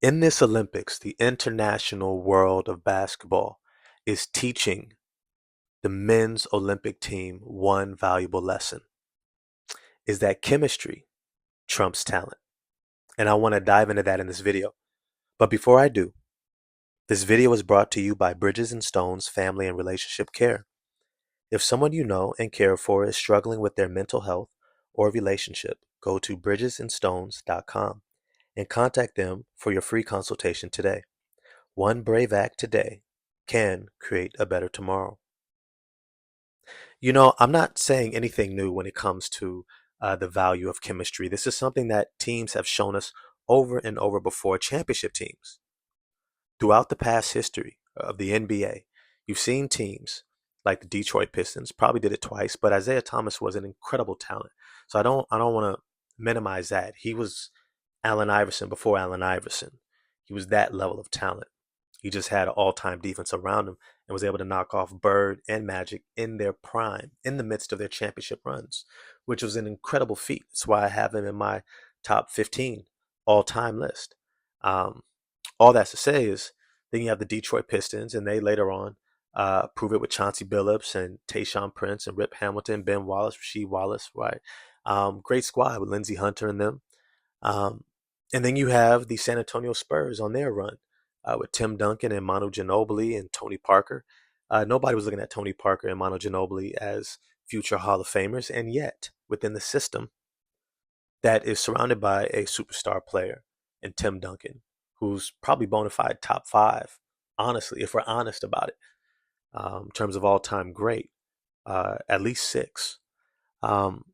In this Olympics, the international world of basketball is teaching the men's Olympic team one valuable lesson is that chemistry trumps talent. And I want to dive into that in this video. But before I do, this video is brought to you by Bridges and Stone's Family and Relationship Care. If someone you know and care for is struggling with their mental health or relationship, go to bridgesandstones.com and contact them for your free consultation today. One brave act today can create a better tomorrow. You know, I'm not saying anything new when it comes to the value of chemistry. This is something that teams have shown us over and over before, championship teams. Throughout the past history of the NBA, you've seen teams like the Detroit Pistons, probably did it twice, but Isaiah Thomas was an incredible talent. So I don't want to minimize that. He was Allen Iverson before Allen Iverson. He was that level of talent. He just had an all-time defense around him and was able to knock off Bird and Magic in their prime, in the midst of their championship runs, which was an incredible feat. That's why I have him in my top 15 all-time list. Um, all that's to say is then you have the Detroit Pistons, and they later on prove it with Chauncey Billups and Tayshaun Prince and Rip Hamilton, Ben Wallace, Rasheed Wallace, right? Great squad with Lindsey Hunter and them. Um, and then you have the San Antonio Spurs on their run with Tim Duncan and Manu Ginobili and Tony Parker. Nobody was looking at Tony Parker and Manu Ginobili as future Hall of Famers, and yet within the system that is surrounded by a superstar player in Tim Duncan, who's probably bona fide top five, honestly, if we're honest about it, in terms of all time great, at least six. Um,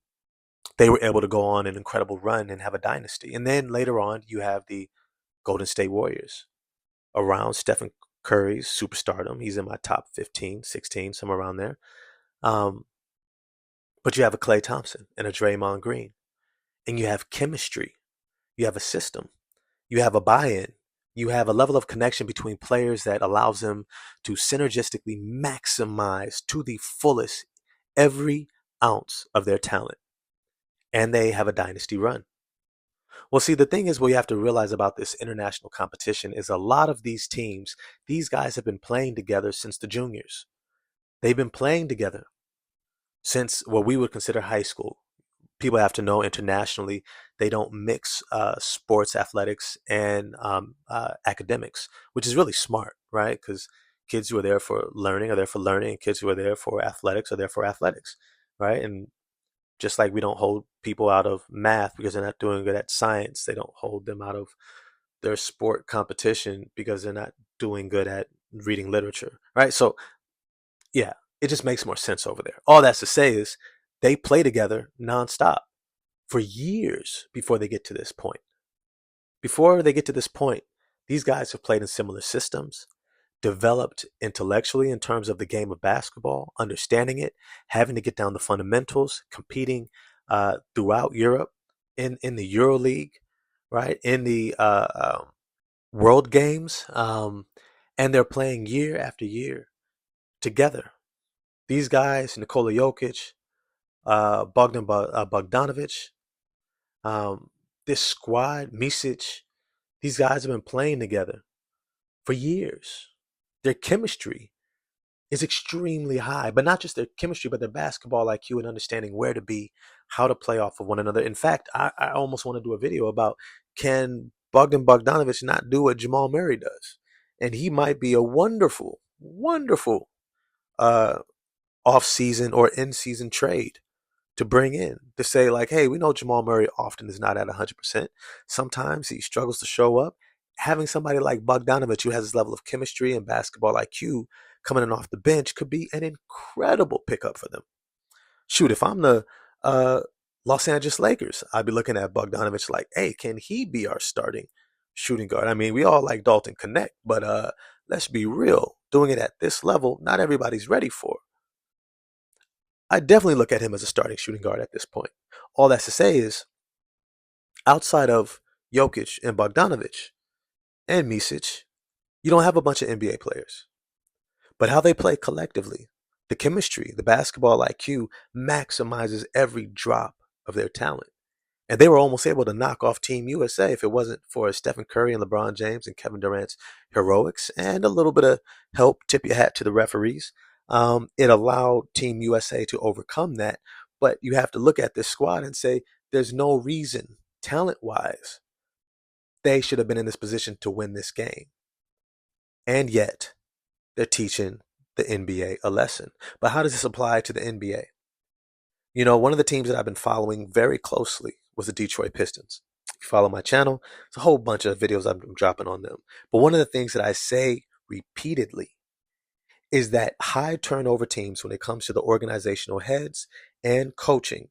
they were able to go on an incredible run and have a dynasty. And then later on, you have the Golden State Warriors around Stephen Curry's superstardom. He's in my top 15, 16, somewhere around there. Um, but you have a Klay Thompson and a Draymond Green, and you have chemistry. You have a system. You have a buy-in. You have a level of connection between players that allows them to synergistically maximize to the fullest every ounce of their talent. And they have a dynasty run. Well, see, the thing is, what you have to realize about this international competition is a lot of these teams, these guys have been playing together since the juniors. They've been playing together since what we would consider high school. People have to know internationally, they don't mix sports, athletics, and academics, which is really smart, right? Because kids who are there for learning are there for learning, and kids who are there for athletics are there for athletics, right? And just like we don't hold people out of math because they're not doing good at science, they don't hold them out of their sport competition because they're not doing good at reading literature, right? So, yeah, it just makes more sense over there. All that's to say is they play together nonstop for years before they get to this point. Before they get to this point, these guys have played in similar systems, developed intellectually in terms of the game of basketball, understanding it, having to get down the fundamentals, competing throughout Europe, in the Euro League, right, in the World Games, and they're playing year after year together. These guys, Nikola Jokic, Bogdanovich, um, this squad, Misic, these guys have been playing together for years. Their chemistry is extremely high, but not just their chemistry, but their basketball IQ and understanding where to be, how to play off of one another. In fact, I almost want to do a video about can Bogdanovich not do what Jamal Murray does? And he might be a wonderful, wonderful uh, off-season or in-season trade to bring in to say like, hey, we know Jamal Murray often is not at 100%. Sometimes he struggles to show up. Having somebody like Bogdanovich who has this level of chemistry and basketball IQ coming in off the bench could be an incredible pickup for them. Shoot, if I'm the uh, Los Angeles Lakers, I'd be looking at Bogdanovich like, hey, can he be our starting shooting guard? I mean, we all like Dalton Connect, but let's be real. Doing it at this level, not everybody's ready for. I definitely look at him as a starting shooting guard at this point. All that's to say is, outside of Jokic and Bogdanovich and Misic, you don't have a bunch of NBA players. But how they play collectively, the chemistry, the basketball IQ maximizes every drop of their talent. And they were almost able to knock off Team USA if it wasn't for Stephen Curry and LeBron James and Kevin Durant's heroics and a little bit of help, tip your hat to the referees. It allowed Team USA to overcome that. But you have to look at this squad and say there's no reason, talent wise, they should have been in this position to win this game. And yet, they're teaching the NBA a lesson. But how does this apply to the NBA? You know, one of the teams that I've been following very closely was the Detroit Pistons. If you follow my channel, it's a whole bunch of videos I'm dropping on them. But one of the things that I say repeatedly is that high turnover teams, when it comes to the organizational heads and coaching,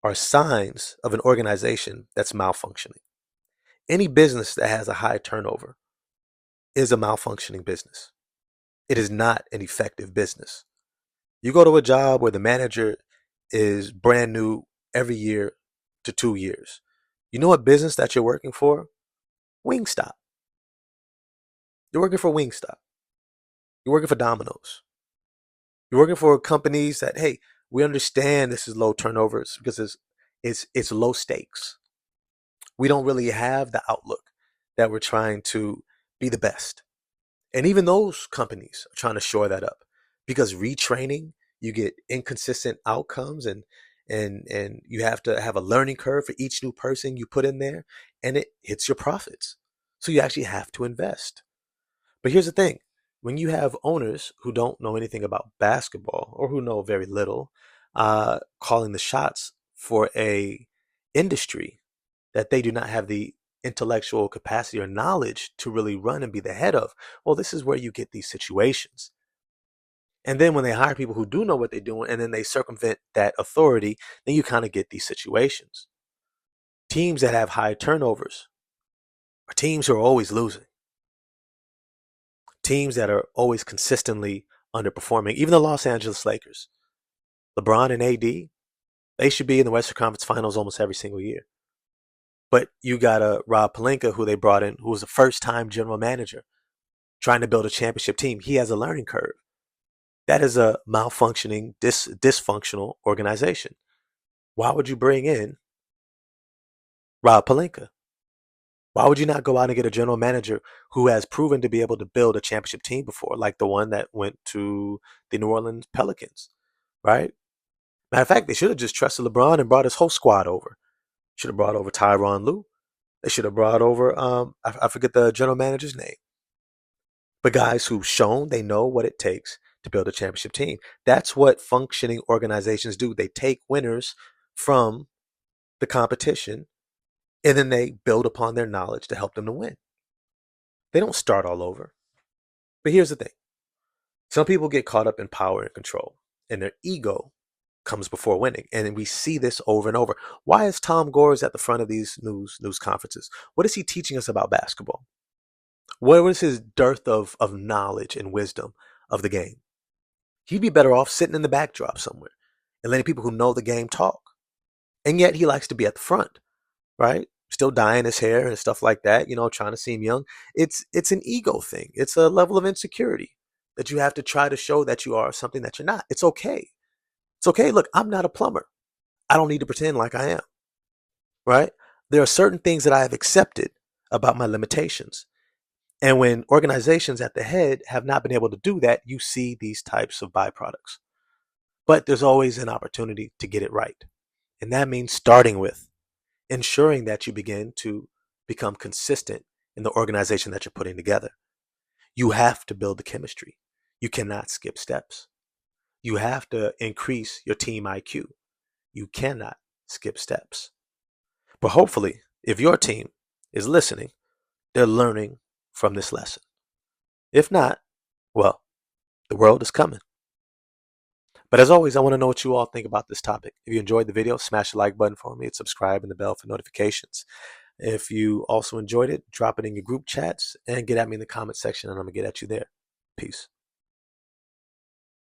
are signs of an organization that's malfunctioning. Any business that has a high turnover is a malfunctioning business. It is not an effective business. You go to a job where the manager is brand new every year to 2 years. You know what business that you're working for? Wingstop. You're working for Wingstop. You're working for Domino's. You're working for companies that, hey, we understand this is low turnovers because it's low stakes. We don't really have the outlook that we're trying to be the best. And even those companies are trying to shore that up because retraining, you get inconsistent outcomes and you have to have a learning curve for each new person you put in there and it hits your profits. So you actually have to invest. But here's the thing. When you have owners who don't know anything about basketball or who know very little, calling the shots for a industry that they do not have the intellectual capacity or knowledge to really run and be the head of, well, this is where you get these situations. And then when they hire people who do know what they're doing and then they circumvent that authority, then you kind of get these situations. Teams that have high turnovers are teams who are always losing. Teams that are always consistently underperforming. Even the Los Angeles Lakers, LeBron and AD, they should be in the Western Conference Finals almost every single year. But you got a Rob Pelinka who they brought in, who was a first-time general manager trying to build a championship team. He has a learning curve. That is a malfunctioning, dysfunctional organization. Why would you bring in Rob Pelinka? Why would you not go out and get a general manager who has proven to be able to build a championship team before, like the one that went to the New Orleans Pelicans, right? Matter of fact, they should have just trusted LeBron and brought his whole squad over. Should have brought over Tyronn Lue. They should have brought over, I forget the general manager's name, but guys who've shown they know what it takes to build a championship team. That's what functioning organizations do. They take winners from the competition and then they build upon their knowledge to help them to win. They don't start all over. But here's the thing. Some people get caught up in power and control, and their ego comes before winning. And we see this over and over. Why is Tom Gores at the front of these news conferences? What is he teaching us about basketball? What is his dearth of knowledge and wisdom of the game? He'd be better off sitting in the backdrop somewhere and letting people who know the game talk. And yet he likes to be at the front, right? Still dyeing his hair and stuff like that, trying to seem young. It's an ego thing. It's a level of insecurity that you have to try to show that you are something that you're not. It's okay. It's okay. Look, I'm not a plumber. I don't need to pretend like I am, right? There are certain things that I have accepted about my limitations. And when organizations at the head have not been able to do that, you see these types of byproducts. But there's always an opportunity to get it right. And that means starting with ensuring that you begin to become consistent in the organization that you're putting together. You have to build the chemistry. You cannot skip steps. You have to increase your team IQ. You cannot skip steps. But hopefully, if your team is listening, they're learning from this lesson. If not, well, the world is coming. But as always, I want to know what you all think about this topic. If you enjoyed the video, smash the like button for me and subscribe and the bell for notifications. If you also enjoyed it, drop it in your group chats and get at me in the comment section and I'm going to get at you there. Peace.